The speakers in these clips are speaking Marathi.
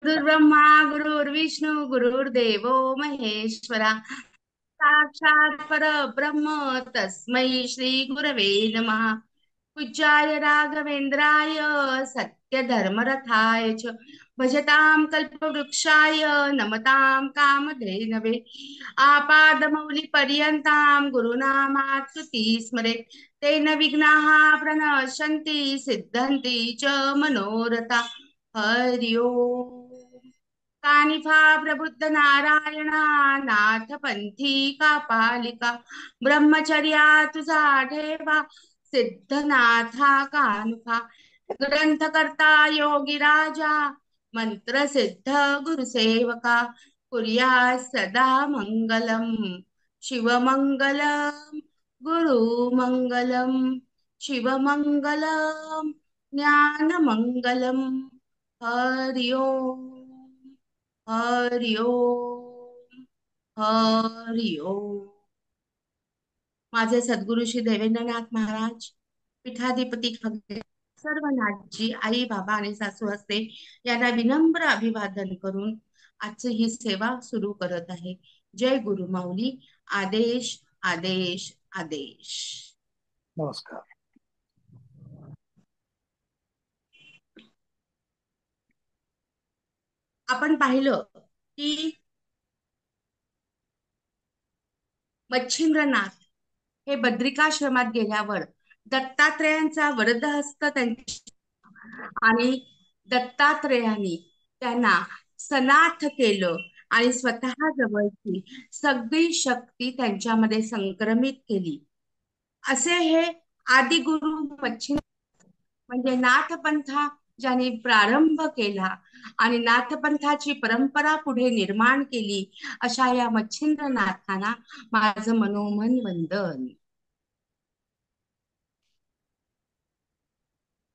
गुरुर्ब्रह्मा गुरुर्विष्णू गुरुर्देवो महेश्वरा साक्षात परब्रह्म तस्मै श्री गुरवे नमः। पूज्याय राघवेंद्राय सत्यधर्मरथाय च भजतां कल्पवृक्षाय नमतां कामधेनवे आपादमौलिपर्यन्तां गुरुनामास्तुति स्मरेत् तेन विघ्नाः प्रणश्यन्ति सिद्धन्ति च मनोरथा। हरि ओम। कानिफा प्रबुद्ध नारायणा नाथ पंथी का पालिका ब्रह्मचर्या तुझा ठेवा सिद्धनाथा कानुका ग्रंथ करता योगी राजा मंत्र सिद्ध गुरुसेवका कुर्या सदा मंगलम शिवमंगलम गुरुमंगलम शिवमंगलम ज्ञानमंगलम। हरि ओम। हरि ओम। हरि ओम। माझे सद्गुरु श्री देवेंद्रनाथ महाराज पीठाधिपती खगेश सर्व नाथजी आई बाबा आणि सासू असते यांना विनम्र अभिवादन करून आजची ही सेवा सुरू करत आहे। जय गुरु माऊली। आदेश आदेश आदेश। नमस्कार. आपण पाहिलं की मच्छिंद्रनाथ हे बद्रिकाश्रमात गेल्यावर दत्तात्रेयांचा वरदहस्त त्यांच्या आणि दत्तात्रेयांनी त्यांना सनाथ केलं आणि स्वतः जवळची सगळी शक्ती त्यांच्यामध्ये संक्रमित केली। असे हे आदिगुरु मच्छिंद्र म्हणजे नाथपंथा ज्यांनी प्रारंभ केला आणि नाथपंथाची परंपरा पुढे निर्माण केली अशा या मच्छिंद्रनाथांना माझं मनोमन वंदन।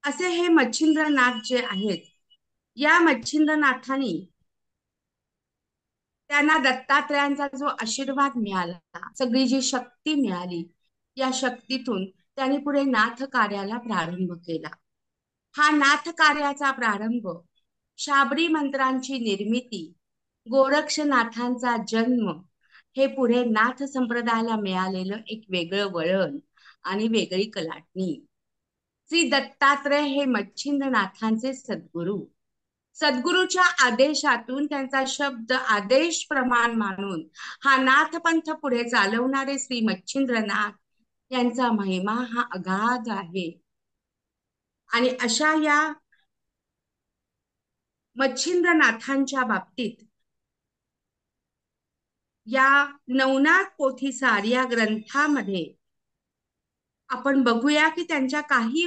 असे हे मच्छिंद्रनाथ जे आहेत या मच्छिंद्रनाथांनी त्यांना दत्तात्रेयांचा जो आशीर्वाद मिळाला सगळी जी शक्ती मिळाली या शक्तीतून त्यांनी पुढे नाथ कार्याला प्रारंभ केला। हा नाथ कार्याचा प्रारंभ शाबरी मंत्रांची निर्मिती गोरक्षनाथांचा जन्म हे पुढे नाथ संप्रदायाला मिळालेलं एक वेगळं वळण आणि वेगळी कलाटणी। श्री दत्तात्रेय हे मच्छिंद्रनाथांचे सद्गुरु सद्गुरूच्या आदेशातून त्यांचा शब्द आदेश प्रमाण मानून हा नाथपंथ पुढे चालवणारे श्री मच्छिंद्रनाथ यांचा महिमा हा अगाध आहे। आणि अशा या मच्छिंद्रनाथांच्या बाबतीत या नवनाथ पोथीसार या ग्रंथामध्ये आपण बघूया की त्यांच्या काही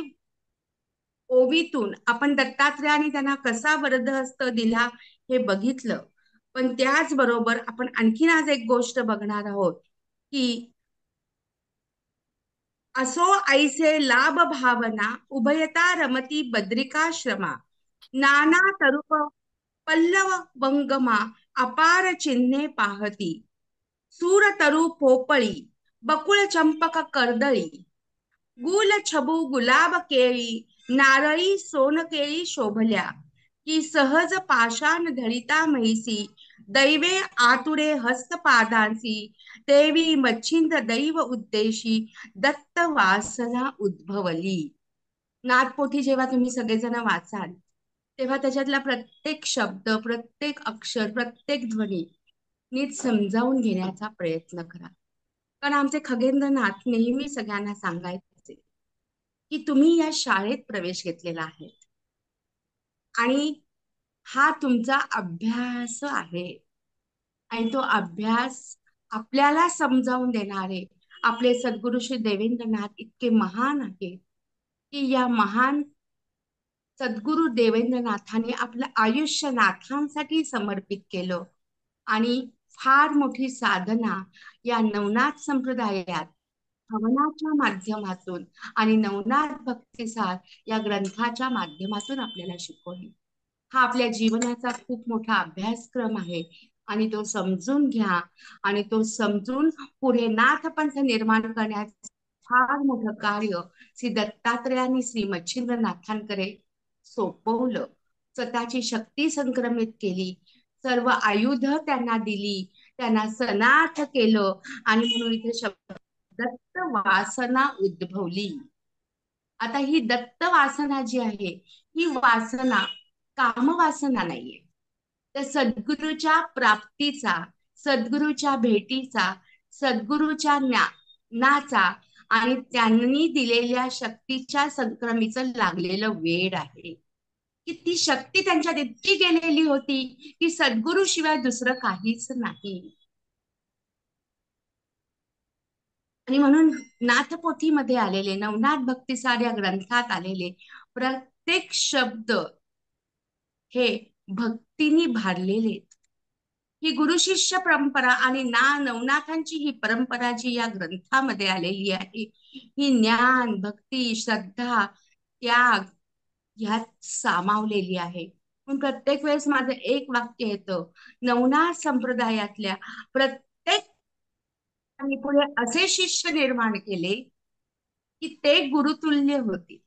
ओवीतून आपण दत्तात्रेयांनी त्यांना कसा वरदहस्त दिला हे बघितलं। पण त्याचबरोबर आपण आणखीन आज एक गोष्ट बघणार आहोत की असो ऐसे लाभ भावना उभयता रमती बद्रिकाश्रमा नाना तरुप पल्लव वंगमा अपार चिन्हे पाहती सूर तरु पोपळी बकुळ चंपक कर्दळी गुल छबू गुलाब केळी नारळी सोनकेळी शोभल्या की सहज पाषाण धरिता म्हैसी दैवे आतुरे हस्तपादांसी देवी मच्छिंद्र दैव उद्देशी दत्त वासना उद्भवली। नाथपोथी जेव्हा तुम्ही सगळेजण वाचाल तेव्हा त्याच्यातला प्रत्येक शब्द प्रत्येक अक्षर प्रत्येक ध्वनी नीट समजावून घेण्याचा प्रयत्न करा। कारण आमचे खगेंद्रनाथ नेहमी सगळ्यांना सांगायचे की तुम्ही या शाळेत प्रवेश घेतलेला आहे आणि हा तुमचा अभ्यास आहे आणि तो अभ्यास आपल्याला समजावून देणारे आपले सद्गुरु श्री देवेंद्रनाथ इतके महान आहेत की या महान सद्गुरु देवेंद्रनाथाने आपलं आयुष्य नाथांसाठी समर्पित केलं आणि फार मोठी साधना या नवनाथ संप्रदायात हवनाच्या माध्यमातून आणि नवनाथ भक्तिसार या ग्रंथाच्या माध्यमातून आपल्याला शिकवली। हा आपल्या जीवनाचा खूप मोठा अभ्यासक्रम आहे आणि तो समजून घ्या आणि तो समजून पुढे नाथपंथ निर्माण करण्याचं फार मोठं कार्य श्री दत्तात्रेयांनी श्री मच्छिंद्रनाथांकडे सोपवलं। स्वतःची शक्ती संक्रमित केली, सर्व आयुध त्यांना दिली, त्यांना सनाथ केलं. आणि म्हणून इथे शब्द दत्त वासना उद्भवली. आता ही दत्त वासना जी आहे, ही वासना कामवासना नाहीये, तर सद्गुरूच्या प्राप्तीचा, सद्गुरूच्या भेटीचा, सद्गुरूच्या ज्ञानाचा आणि त्यांनी दिलेल्या शक्तीच्या संक्रमीचं लागलेलं वेड आहे. की ती शक्ती त्यांच्यात इतकी गेलेली होती की सद्गुरू शिवाय दुसरं काहीच नाही. आणि म्हणून नाथपोथीमध्ये आलेले, नवनाथ भक्तिसार या ग्रंथात आलेले प्रत्येक शब्द हे भक्तीने भारलेले. ही गुरु शिष्य परंपरा आणि नवनाथांची ही परंपरा जी या ग्रंथामध्ये आलेली आहे, ही ज्ञान, भक्ती, श्रद्धा, त्याग ह्यात सामावलेली आहे. पण प्रत्येक वेळेस माझं एक वाक्य येतं, नवनाथ संप्रदायातल्या प्रत्येक आणि पुढे असे शिष्य निर्माण केले की ते गुरुतुल्य होते,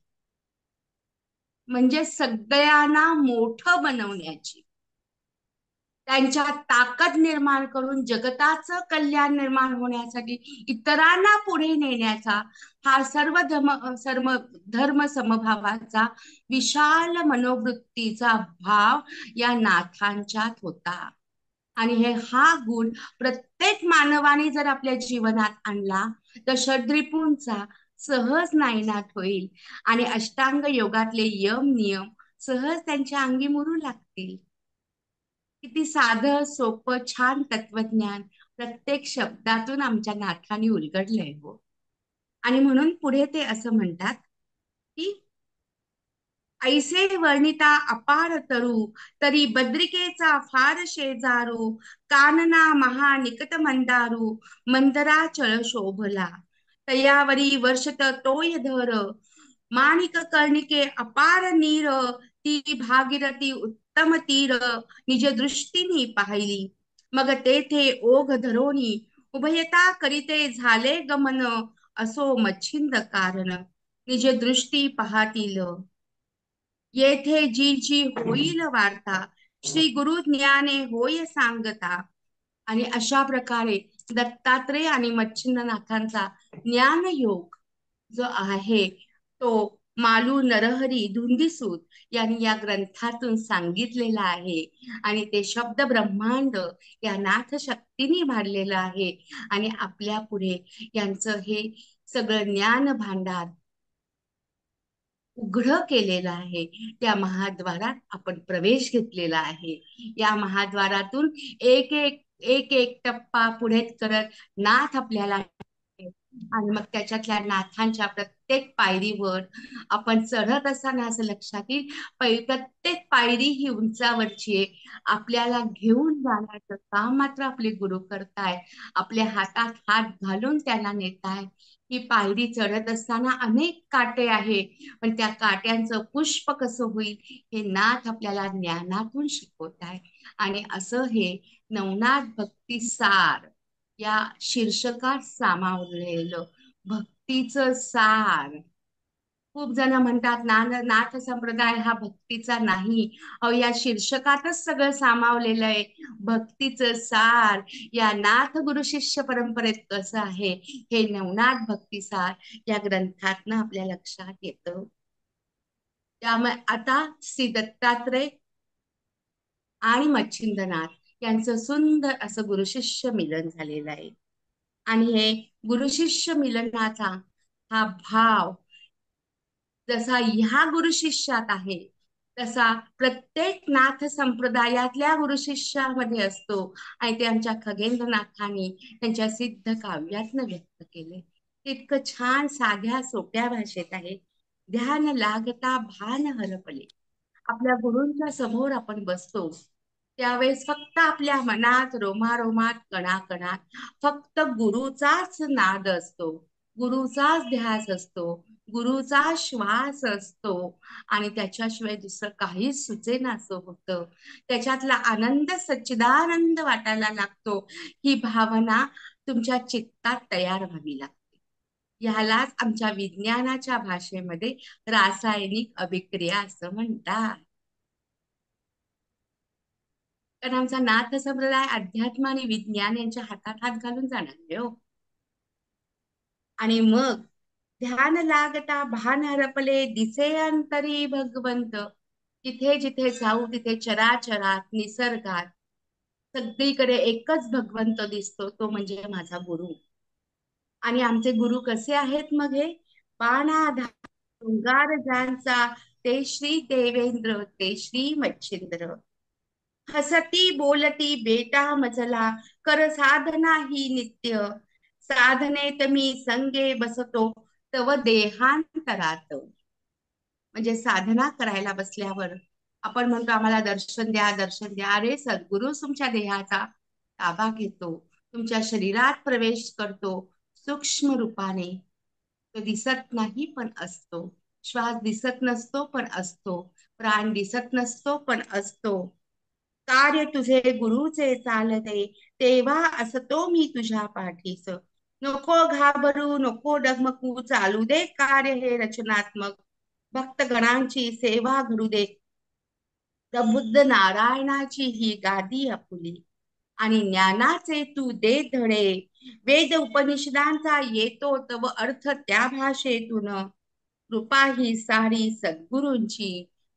म्हणजे सगळ्यांना मोठं बनवण्याची, त्यांच्यात ताकद निर्माण करून जगताचं कल्याण निर्माण होण्यासाठी इतरांना पुढे नेण्याचा हा सर्व धर्म समभावाचा विशाल मनोवृत्तीचा भाव या नाथांच्यात होता. आणि हा गुण प्रत्येक मानवाने जर आपल्या जीवनात आणला तर षड्रिपूंचा सहज नायनाट होईल आणि अष्टांग योगातले यम नियम सहज त्यांच्या अंगी मुरू लागतील. किती साधं सोपं छान तत्वज्ञान प्रत्येक शब्दातून आमच्या नाथांनी उलगडलंय हो. आणि म्हणून पुढे ते असं म्हणतात की ऐसे वर्णिता अपार तरू, तरी बद्रिकेचा फार शेजारू, कानना महा निकट मंदारू, मंदराचळ शोभला. तयावरी वर्षत तोय धर, माणिक कर्णिके अपार नीर, ती भागीरथी उत्तम तीर, निज दृष्टीनी पाहिली. मग तेथे ओघ धरोनी, उभयता करीते झाले गमन, असो मच्छिंद कारण, निज दृष्टी पाहतील. येथे जी जी होईल वार्ता, श्री गुरु ज्ञाने होय सांगता. आणि अशा प्रकारे दत्तात्रेय आणि मच्छिंद्रनाथांचा ज्ञान योग जो आहे तो मालू नरहरी धुंदीसूत यांनी या ग्रंथातून सांगितलेला आहे. आणि ते शब्द ब्रह्मांड या नाथ शक्तीने भाडलेलं आहे. आणि आपल्या पुढे यांचं हे सगळं ज्ञान भांडार उघड केलेलं आहे. त्या महाद्वारात आपण प्रवेश घेतलेला आहे. या महाद्वारातून एक एक एक एक टप्पा पुढे करत नाथ आपल्याला, आणि मग त्याच्यातल्या नाथांच्या प्रत्येक पायरीवर आपण चढत असताना असं लक्षात येईल, प्रत्येक पायरी ही उंचावरची आहे. आपल्याला घेऊन जाण्याचं काम मात्र आपले गुरु करताय, आपल्या हातात हात घालून त्यांना नेताय. ही पायरी चढत असताना अनेक काटे आहे, पण त्या काट्यांचं पुष्प कसं होईल हे नाथ आपल्याला ज्ञानातून शिकवत आहे. आणि असं हे नवनाथ भक्ती सार या शीर्षकात सामावलेलं भक्तीचं सार. खूप जण म्हणतात नाथ संप्रदाय हा भक्तीचा नाही. अहो, या शीर्षकातच सगळं सामावलेलं आहे. भक्तीचं सार या नाथ गुरु शिष्य परंपरेत कसं आहे हे नवनाथ भक्ती सार या ग्रंथातनं आपल्या लक्षात येतं. त्यामुळे आता श्री दत्तात्रय आणि मच्छिंद्रनाथ यांचं सुंदर असं गुरुशिष्य मिलन झालेलं आहे. आणि हे गुरुशिष्य मिलनाचा हा भाव जसा ह्या गुरु शिष्यात आहे तसा प्रत्येक नाथ संप्रदायातल्या गुरु शिष्यामध्ये असतो. आणि ते आमच्या खगेंद्रनाथांनी त्यांच्या सिद्ध काव्यातनं व्यक्त केले. इतकं छान साध्या सोप्या भाषेत आहे. ध्यान लागता भान हरपले. आपल्या गुरूंच्या समोर आपण बसतो त्यावेळेस फक्त आपल्या मनात रोमारोमात कणाकणात फक्त गुरुचाच नाद असतो, गुरुचाच ध्यास असतो, गुरुचा श्वास असतो. आणि त्याच्याशिवाय दुसरं काहीच सुचेनासं होतं. त्याच्यातला आनंद सच्चिदानंद वाटायला लागतो. ही भावना तुमच्या चित्तात तयार व्हावी लागते. ह्यालाच आमच्या विज्ञानाच्या भाषेमध्ये रासायनिक अभिक्रिया असं म्हणतात. कारण आमचा नाथ संप्रदाय अध्यात्म आणि विज्ञान यांच्या हातात हात घालून जाणार आहे हो. आणि मग ध्यान लागता भान हरपले दिसे अंतरी भगवंत. जिथे जिथे जाऊ तिथे चराचरात निसर्गात सगळीकडे एकच भगवंत दिसतो, तो म्हणजे माझा गुरु. आणि आमचे गुरु कसे आहेत मग हे? बाणाधार शृंगार ज्यांचा, ते श्री देवेंद्र ते श्री मच्छिंद्र. हसती बोलती बेटा मजला, कर साधना ही नित्य. साधनेत मी संगे बसतो, तव देहांतरात. म्हणजे साधना करायला बसल्यावर आपण म्हणतो आम्हाला दर्शन द्या, दर्शन द्या. अरे सद्गुरु तुमच्या देहाचा ताबा घेतो, तुमच्या शरीरात प्रवेश करतो सूक्ष्म रूपाने. तो दिसत नाही पण असतो, श्वास दिसत नसतो पण असतो, प्राण दिसत नसतो पण असतो. कार्य तुझे गुरुचे चालते, तेव्हा असतो मी तुझ्या पाठीस. नको घाबरू नको डगमगू, चालू दे कार्य हे रचनात्मक. भक्तगणांची सेवा घडू दे, प्रबुद्ध नारायणाची ही गादी आपुली. आणि ज्ञानाचे तू दे धडे, वेद उपनिषदांचा येतो तव अर्थ त्या भाषेतून. कृपा ही सारी सद्गुरूंची,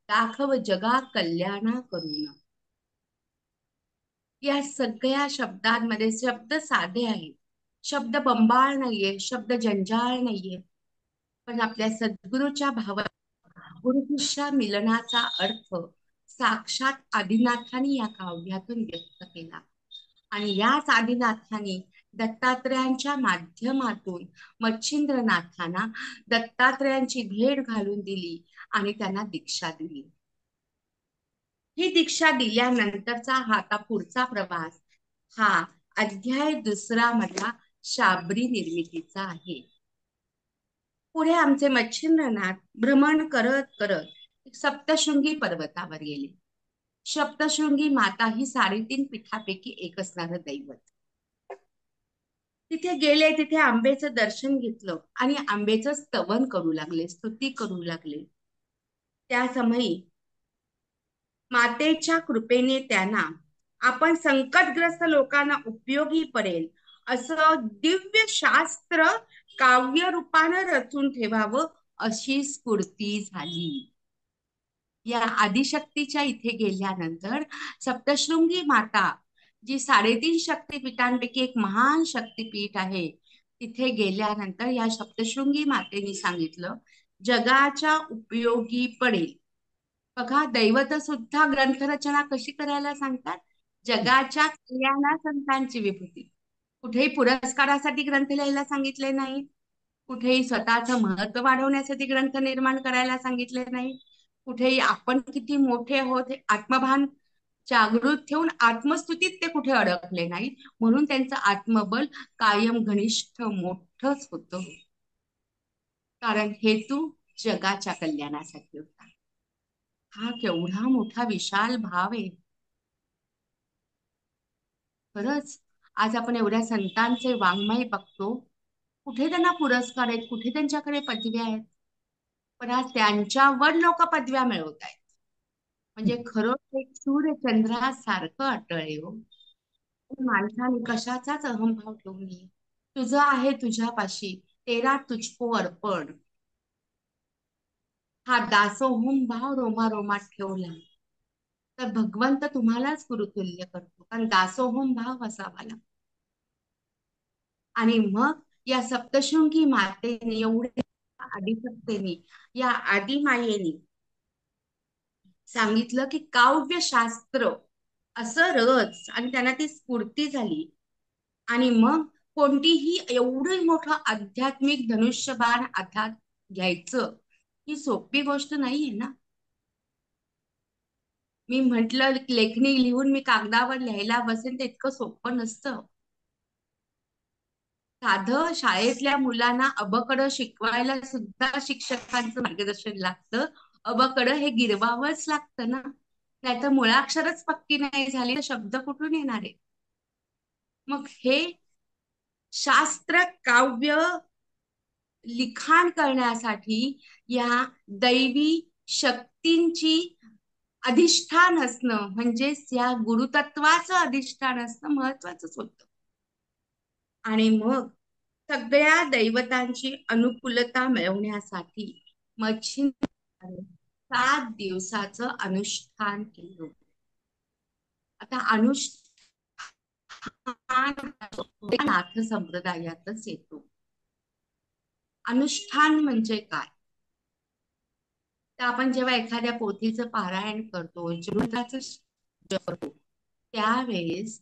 दाखव जगा कल्याणा करून. या सगळ्या शब्दांमध्ये शब्द साधे आहेत, शब्द बंबाळ नाहीये, शब्द जंजाळ नाहीये, पण आपल्या सद्गुरूच्या भावा गुरुशिष्य मिलनाचा अर्थ साक्षात आदिनाथांनी या काव्यातून व्यक्त केला. आणि याच आदिनाथांनी दत्तात्रयांच्या माध्यमातून मच्छिंद्रनाथांना दत्तात्रयांची भेट घालून दिली आणि त्यांना दीक्षा दिली. ही दीक्षा दिल्यानंतरचा हा आता पुढचा प्रवास हा अध्याय दुसरा मधला शाबरी निर्मितीचा आहे. पुढे आमचे मच्छिंद्रनाथ भ्रमण करत करत सप्तशृंगी पर्वतावर गेले. सप्तशृंगी माता ही 3.5 पीठापैकी एक असणारं दैवत. तिथे गेले, तिथे आंबेचं दर्शन घेतलं आणि आंबेचं स्तवन करू लागले, स्तुती करू लागले. त्या समयी मातेच्या कृपेने त्यांना आपण संकटग्रस्त लोकांना उपयोगी पडेल असं दिव्य शास्त्र काव्य रूपानं रचून ठेवावं अशी स्फूर्ती झाली. या आदिशक्तीच्या इथे गेल्यानंतर सप्तशृंगी माता जी 3.5 शक्तिपीठांपैकी एक महान शक्तिपीठ आहे, तिथे गेल्यानंतर या सप्तशृंगी मातेने सांगितलं जगाच्या उपयोगी पडेल. बघा दैवत सुद्धा ग्रंथरचना कशी करायला सांगतात? जगाच्या कल्याणा संतांची विभूती. कुठेही पुरस्कारासाठी ग्रंथ लिहायला सांगितले नाही, कुठेही स्वतःचं महत्व वाढवण्यासाठी ग्रंथ निर्माण करायला सांगितले नाही, कुठेही आपण किती मोठे आहोत हे आत्मभान जागृत ठेवून आत्मस्तुतीत ते कुठे अडकले नाही. म्हणून त्यांचं आत्मबल कायम घनिष्ठ मोठच होतं, कारण हेतू जगाच्या कल्याणासाठी होता. हा केवढा मोठा विशाल भाव आहे खरंच. आज आपण एवढ्या संतांचे वाङ्मय बघतो, कुठे त्यांना पुरस्कार आहेत, कुठे त्यांच्याकडे पदव्या आहेत, पण आज त्यांच्यावर लोक पदव्या मिळवत आहेत. म्हणजे खरं एक सूर्यचंद्रासारखं अटळ आहे हो. माणसाने कशाचाच अहंभाव ठेवू नये. तुझं आहे तुझ्यापाशी, तेरा तुझको अर्पण. हा दासोहम भाव रोमा रोमात ठेवला तर भगवंत तुम्हालाच गुरुतुल्य करतो, कारण दासोहम भाव असावा लागतो. आणि मग या सप्तशृंगी मातेने एवढे आदिशक्तीने या आदिमायेने सांगितलं की काव्यशास्त्र असं रच, आणि त्यांना ती स्फूर्ती झाली. आणि मग कोणतीही एवढी मोठं आध्यात्मिक धनुष्यबाण हातात घ्यायचं ही सोपी गोष्ट नाहीये ना. मी म्हंटल लेखणी लिहून मी कागदावर लिहायला बसेन ते इतकं सोपं नसतं. साधं शाळेतल्या मुलांना अबकड शिकवायला सुद्धा शिक्षकांचं मार्गदर्शन लागतं. अबकड हे गिरवावंच लागतं ना, नाहीतर मुळाक्षरच पक्की नाही झाली तर शब्द कुठून येणार आहे. मग हे शास्त्र काव्य लिखाण करण्यासाठी या दैवी शक्तींची अधिष्ठान असणं म्हणजेच या गुरुतत्वाचं अधिष्ठान असणं महत्वाचंच होतं. आणि मग सगळ्या दैवतांची अनुकूलता मिळवण्यासाठी मच्छिंद्राने 7 दिवसाचं अनुष्ठान केलं. आता अनुष्ठान नाथ संप्रदायातच येतो. अनुष्ठान म्हणजे काय? तर आपण जेव्हा एखाद्या पोथीचं पारायण करतो, मंत्राचं जप करतो, त्यावेळेस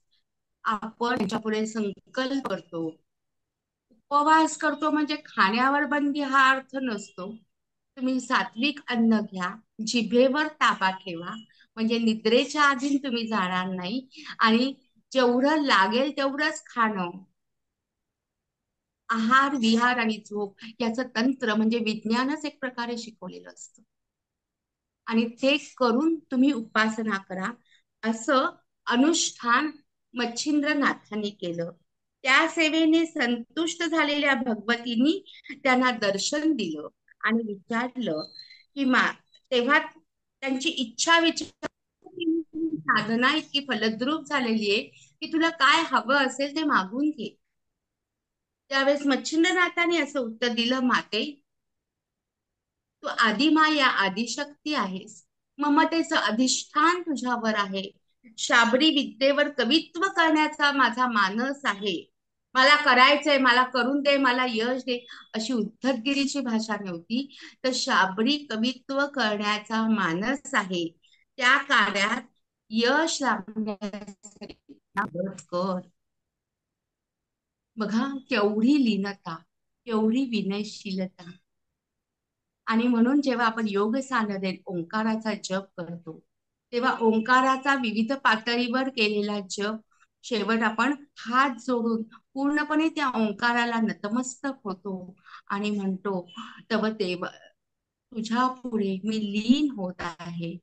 आपण त्याच्यापुढे संकल्प करतो. उपवास करतो म्हणजे खाण्यावर बंदी हा अर्थ नसतो. तुम्ही सात्विक अन्न घ्या, जिभेवर ताबा ठेवा, म्हणजे निद्रेच्या आधी तुम्ही जाणार नाही आणि जेवढं लागेल तेवढंच खाणं. आहार विहार आणि झोप याचं तंत्र म्हणजे विज्ञानच एक प्रकारे शिकवलेलं असतं. आणि ते करून तुम्ही उपासना करा, असं अनुष्ठान मच्छिंद्रनाथांनी केलं. त्या सेवेने संतुष्ट झालेल्या भगवतींनी त्यांना दर्शन दिलं आणि विचारलं की तेव्हा त्यांची इच्छा विचार साधना इतकी फलद्रूप झालेली आहे की तुला काय हवं असेल ते मागून घे. त्यावेळेस मच्छिंद्रनाथांनी असं उत्तर दिलं, माते, तू आदिमाया आदिशक्ती आहेस. ममतेचं अधिष्ठान तुझ्यावर आहे. शाबरी विद्येवर कवित्व करण्याचा माझा मानस आहे. मला करायचंय, मला करून दे, मला यश दे, अशी उद्धटगिरीची भाषा नव्हती, तर शाबरी कवित्व करण्याचा मानस आहे. त्या कार्यात यश लाभण्यासाठी मदत कर. बघा केवढी लीनता, केवढी विनयशीलता. आणि म्हणून जेव्हा आपण योग साधनेत ओंकाराचा जप करतो, तेव्हा ओंकाराचा विविध पातळीवर केलेला जप शेवट आपण हात जोडून पूर्णपणे त्या ओंकाराला नतमस्तक होतो आणि म्हणतो, तव देव तुझ्या पुढे मी लीन होत आहे.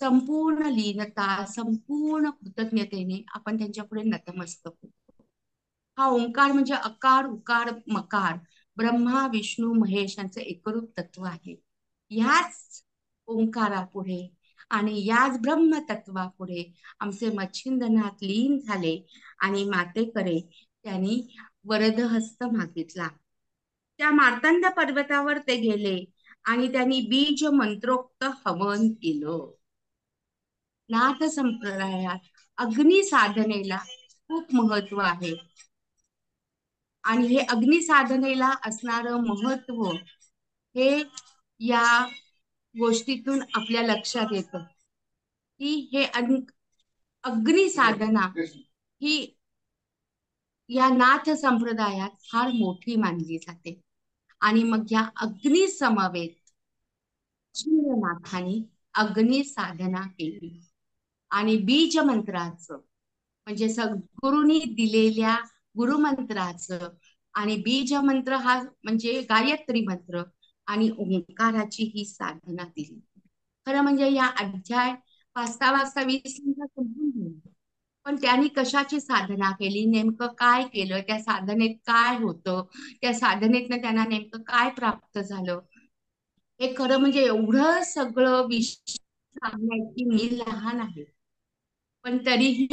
संपूर्ण लीनता, संपूर्ण कृतज्ञतेने आपण त्यांच्या पुढे नतमस्तक होतो. हा ओंकार म्हणजे अकार उकार मकार, ब्रह्मा विष्णू महेश यांचं एकरूप तत्व आहे. ह्याच ओंकारापुढे आणि याच ब्रह्मतत्वापुढे आमचे मच्छिंद्रनाथ लीन झाले आणि मातेकडे त्यांनी वरदहस्त मागितला. त्या मार्तंड पर्वतावर ते गेले आणि त्यांनी बीज मंत्रोक्त हवन केलं. नाथ संप्रदायात अग्नी साधनेला खूप महत्व आहे आणि हे अग्नि साधनेला असणारं महत्व हे या गोष्टीतून आपल्या लक्षात येतं की हे अग्नि साधना ही या नाथ संप्रदायात फार मोठी मानली जाते. आणि मग या अग्नि समवेत नाथांनी अग्नि साधना केली आणि बीज मंत्राचं म्हणजे सद्गुरूंनी दिलेल्या गुरुमंत्राचं आणि बीज मंत्र हा म्हणजे गायत्री मंत्र आणि ओंकाराची ही साधना दिली. खरं म्हणजे या अध्याय वाचता वाचता 20 मिनिटात संपून गेली. पण त्यांनी कशाची साधना केली, नेमकं काय केलं, त्या साधनेत काय होतं, त्या साधनेतनं त्यांना नेमकं काय प्राप्त झालं, हे खरं म्हणजे एवढं सगळं विषय सांगण्याची मी लहान आहे. पण तरीही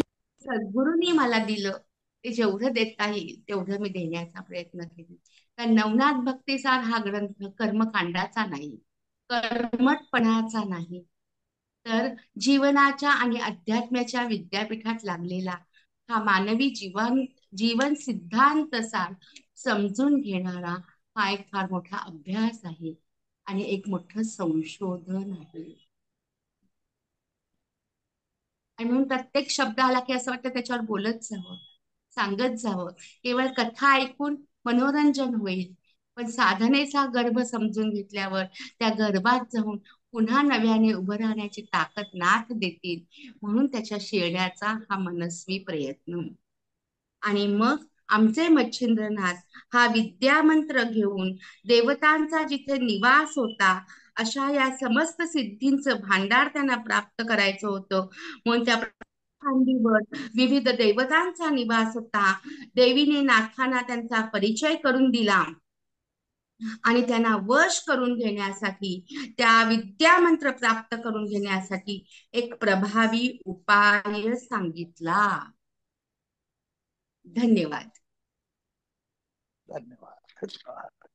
सद्गुरूंनी मला दिलं ते जेवढं देता येईल तेवढं मी देण्याचा प्रयत्न केला. कारण नवनाथ भक्तिसार हा ग्रंथ कर्मकांडाचा नाही, कर्मठपणाचा नाही, तर जीवनाच्या आणि अध्यात्माच्या विद्यापीठात लागलेला हा मानवी जीवन सिद्धांत सार समजून घेणारा हा एक फार मोठा अभ्यास आहे आणि एक मोठं संशोधन आहे. आणि म्हणून प्रत्येक शब्द आला की असं वाटतं त्याच्यावर बोलत जावं, सांगत जावं. केवळ कथा ऐकून मनोरंजन होईल, पण साधनेचा गर्भ समजून घेतल्यावर त्या गर्भात जाऊन पुन्हा नव्याने उभं राहण्याची ताकद नाथ देतील, म्हणून त्याच्या शेण्याचा हा मनस्वी प्रयत्न. आणि मग आमचे मच्छिंद्रनाथ हा विद्यामंत्र घेऊन देवतांचा जिथे निवास होता अशा या समस्त सिद्धींचं भांडार त्यांना प्राप्त करायचं होतं, म्हणून त्या खांदीवर विविध देवतांचा निवास होता. देवीने नाथांना त्यांचा परिचय करून दिला आणि त्यांना वश करून घेण्यासाठी, त्या विद्यामंत्र प्राप्त करून घेण्यासाठी एक प्रभावी उपाय सांगितला. धन्यवाद. धन्यवाद. धन्यवाद.